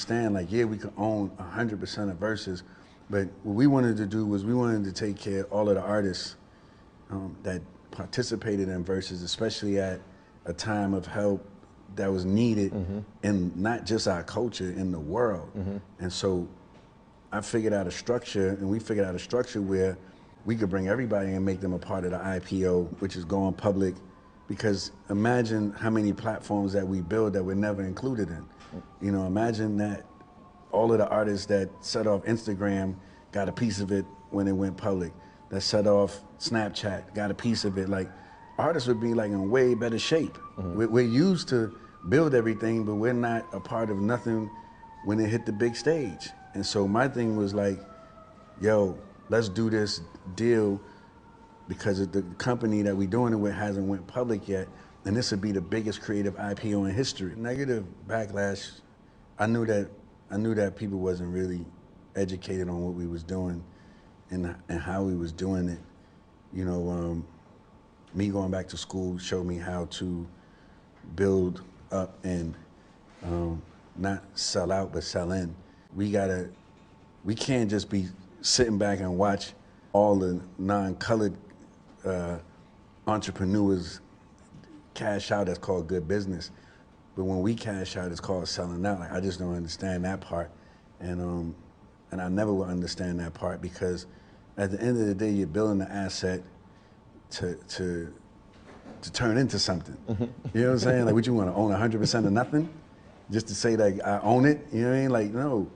understand, like, yeah, we could own 100% of Verzuz, but what we wanted to do was we wanted to take care of all of the artists that participated in Verzuz, especially at a time of help that was needed in not just our culture, in the world. And so I figured out a structure, and we figured out a structure where we could bring everybody and make them a part of the IPO, which is going public. Because imagine how many platforms that we build that we're never included in. You know, imagine that all of the artists that set off Instagram got a piece of it when it went public. That set off Snapchat got a piece of it. Like, artists would be like in way better shape. We're used to build everything, but we're not a part of nothing when it hit the big stage. And so my thing was like, yo, let's do this deal because the company that we're doing it with hasn't went public yet, and this would be the biggest creative IPO in history. Negative backlash, I knew that people wasn't really educated on what we was doing and how we was doing it. You know, me going back to school showed me how to build up and not sell out, but sell in. We can't just be sitting back and watch all the non-colored entrepreneurs cash out. That's called good business. But when we cash out, it's called selling out. Like, I just don't understand that part. And I never will understand that part, because at the end of the day, you're building an asset to turn into something. You know what I'm saying? Like, what, you want to own 100% of nothing? Just to say, like, I own it? You know what I mean? Like, no.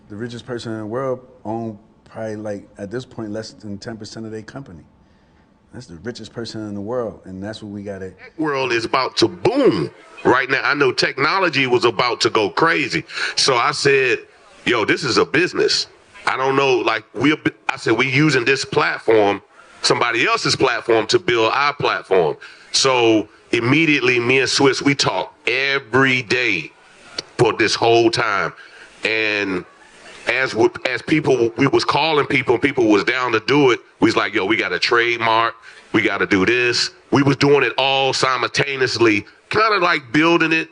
The richest person in the world own probably, like, at this point, less than 10% of their company. That's the richest person in the world, and that's what we got to. That world is about to boom right now. I know technology was about to go crazy. So I said, yo, this is a business. I don't know, like, I said, we using this platform, somebody else's platform, to build our platform. So immediately, me and Swizz, we talk every day for this whole time. And as people, we was calling people, and people was down to do it, we was like, yo, we got a trademark, we got to do this. We was doing it all simultaneously, kind of like building it,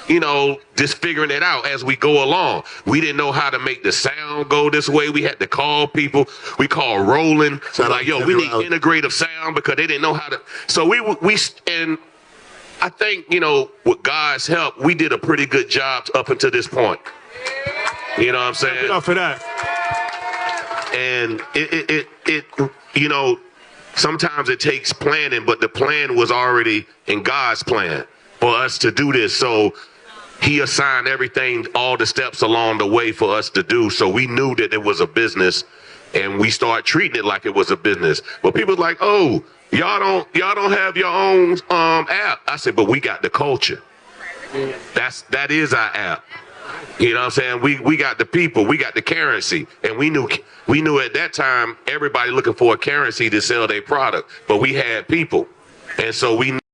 you know, just figuring it out as we go along. We didn't know how to make the sound go this way. We had to call people. We called Roland. So like, yo, we need integrative sound, because they didn't know how to. So and I think, you know, with God's help, we did a pretty good job up until this point. You know what I'm saying? Enough for that. And it you know, sometimes it takes planning, but the plan was already in God's plan for us to do this. So he assigned everything, all the steps along the way for us to do. So we knew that it was a business, and we started treating it like it was a business. But people like, oh, y'all don't have your own app. I said, but we got the culture. That is our app. You know what I'm saying? We got the people, we got the currency, and we knew at that time everybody looking for a currency to sell their product, but we had people, and so we